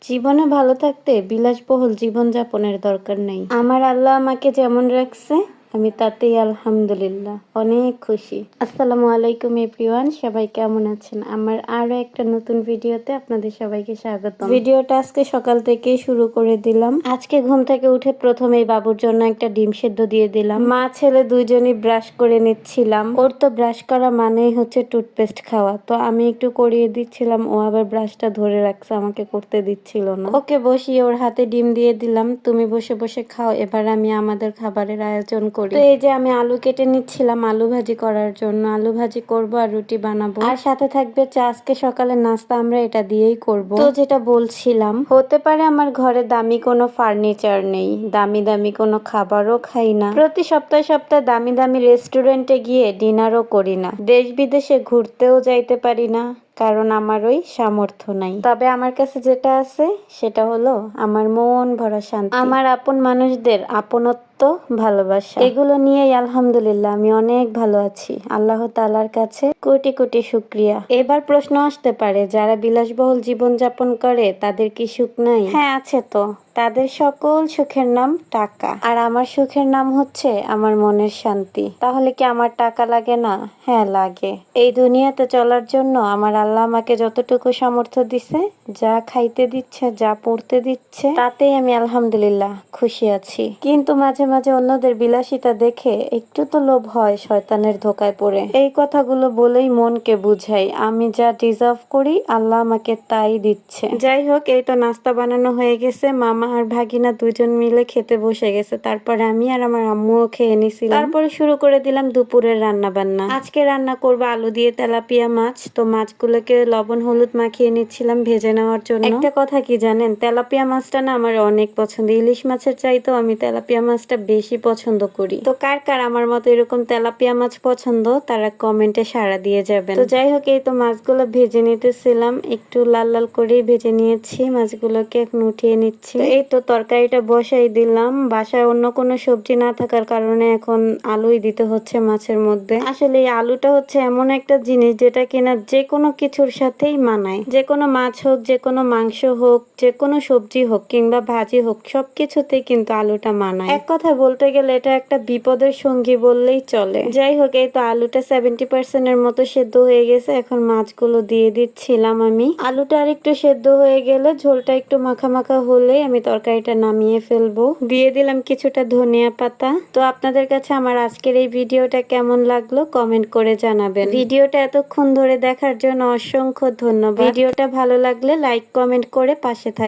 জীবনে ভালো থাকতে বিলাসবহুল জীবনযাপনের দরকার নেই। আমার আল্লাহ আমাকে যেমন রাখছে আমি তাতেই আলহামদুলিল্লাহ অনেক খুশি। আসসালামু আলাইকুম এভরিওয়ান, সবাই কেমন আছেন? আমার আরো একটা নতুন ভিডিওতে আপনাদের সবাইকে স্বাগত। ভিডিওটা আজকে সকাল থেকেই শুরু করে দিলাম। আজকে ঘুম থেকে উঠে প্রথমেই বাবুর জন্য একটা ডিম সেদ্ধ দিয়ে দিলাম। মা ছেলে দুইজনই ব্রাশ করে নিচ্ছিলাম। ওর তো ব্রাশ করা মানেই হচ্ছে টুথপেস্ট খাওয়া, তো আমি একটু করিয়ে দিচ্ছিলাম, ও আবার ব্রাশটা ধরে রাখছে, আমাকে করতে দিচ্ছিল না। ওকে বসিয়ে ওর হাতে ডিম দিয়ে দিলাম, তুমি বসে বসে খাও, এবার আমি আমাদের খাবারের আয়োজন করি। তো এই যে আমি আলু কেটে নিচ্ছিলাম আলু ভাজি করার জন্য। আলু ভাজি করব আর রুটি বানাবো, আর সাথে থাকবে চা। আজকে সকালে নাস্তা আমরা এটা দিয়েই করব। তো যেটা বলছিলাম, হতে পারে আমার ঘরে দামি কোনো ফার্নিচার নেই, দামি দামি কোনো খাবারও খাই না, প্রতি সপ্তাহে দামি দামি রেস্টুরেন্টে গিয়ে ডিনারও করি না, দেশ বিদেশে ঘুরতেও যাইতে পারি না, কারণ আমার ওই সামর্থ্য নাই। তবে আমার কাছে যেটা আছে সেটা হলো আমার মন ভরা শান্তি, আমার আপন মানুষদের আপনত্ব, ভালোবাসা। এগুলো নিয়েই আলহামদুলিল্লাহ আমি অনেক ভালো আছি। আল্লাহ তাআলার কাছে কোটি কোটি শুকরিয়া। এবার প্রশ্ন আসতে পারে, যারা বিলাসবহুল জীবন যাপন করে তাদের কি সুখ নাই? হ্যাঁ আছে তো। তাদের সকল সুখের নাম টাকা, আর আমার সুখের নাম হচ্ছে আমার মনের শান্তি। তাহলে কি আমার টাকা লাগে না? হ্যাঁ লাগে। এই দুনিয়াতে চলার জন্য আমার আল্লাহ আমাকে যতটুকু সামর্থ্য দিছে, যা খাইতে দিচ্ছে, যা পড়তে দিচ্ছে, তাতেই আমি আলহামদুলিল্লাহ খুশি আছি। কিন্তু মাঝে মাঝে অন্যদের বিলাসিতা দেখে একটু তো লোভ হয় শয়তানের ধোকায় পড়ে। এই কথাগুলো বলেই মনকে বুঝাই, আমি যা ডিজার্ভ করি আল্লাহ আমাকে তাই দিচ্ছে। যাই হোক, এই তো নাস্তা বানানো হয়ে গেছে। মামা আর ভাগিনা দুজন মিলে খেতে বসে গেছে, তারপরে আমি আর আমার আম্মুও খেয়ে নিছিলাম। তারপরে শুরু করে দিলাম দুপুরের রান্না বান্না। আজকে রান্না করবো আলু দিয়ে তেলাপিয়া মাছ। তো মাছগুলোকে লবণ হলুদ মাখিয়ে নিচ্ছিলাম ভেজে নেওয়ার জন্য। একটা কথা কি জানেন, তেলাপিয়া মাছটা না আমার অনেক পছন্দ। ইলিশ মাছের চাইতেও আমি তেলাপিয়া মাছটা বেশি পছন্দ করি। তো কার কার আমার মতো এরকম তেলাপিয়া মাছ পছন্দ, তারা কমেন্টে সাড়া দিয়ে যাবেন। তো যাই হোক, এই তো মাছগুলো ভেজে নিতেছিলাম, একটু লাল লাল করেই ভেজে নিয়েছি মাছগুলোকে, এখন উঠিয়ে নিচ্ছি। এই তো তরকারিটা বসাই দিলাম। বাসায় অন্য কোনো সবজি না থাকার কারণে এখন আলুই দিতে হচ্ছে মাছের মধ্যে। আসলে এই আলুটা হচ্ছে এমন একটা জিনিস যেটা কিনা যে কোনো কিছুর সাথেই মানায়। যে কোনো মাছ হোক, যে কোনো মাংস হোক, যে কোনো সবজি হোক কিংবা ভাজি হোক, সবকিছুতেই কিন্তু আলুটা মানায়। এক কথা বলতে গেলে এটা একটা বিপদের সঙ্গী বললেই চলে। যাই হোক, এই তো আলুটা 70% এর মতো সেদ্ধ হয়ে গেছে। এখন মাছগুলো দিয়ে দিচ্ছিলাম আমি। আলুটা আর একটু সেদ্ধ হয়ে গেলে, ঝোলটা একটু মাখা মাখা হলে আমি তরকারিটা নামিয়ে ফেলবো। দিয়ে দিলাম কিছুটা ধনিয়া পাতা। তো আপনাদের কাছে আমার আজকের এই ভিডিওটা কেমন লাগলো কমেন্ট করে জানাবেন। ভিডিওটা এতক্ষণ ধরে দেখার জন্য অসংখ্য ধন্যবাদ। ভিডিওটা ভালো লাগলে লাইক কমেন্ট করে পাশে থাকবেন।